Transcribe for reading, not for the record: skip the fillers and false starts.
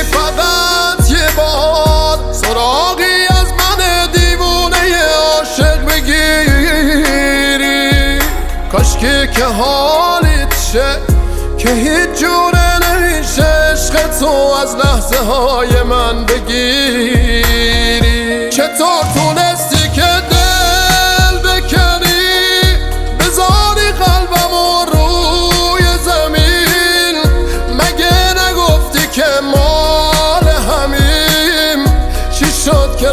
فقط یه بار سراغی از من دیوونه عاشق بگیری، کاشکی که حالیت شه که هیچ جوره نمیشه عشق تو از لحظه های من بگیری. چطور تونستی که دل بکنی بذاری قلبمو روی زمین؟ مگه نگفتی که مال همیم؟ چی شد که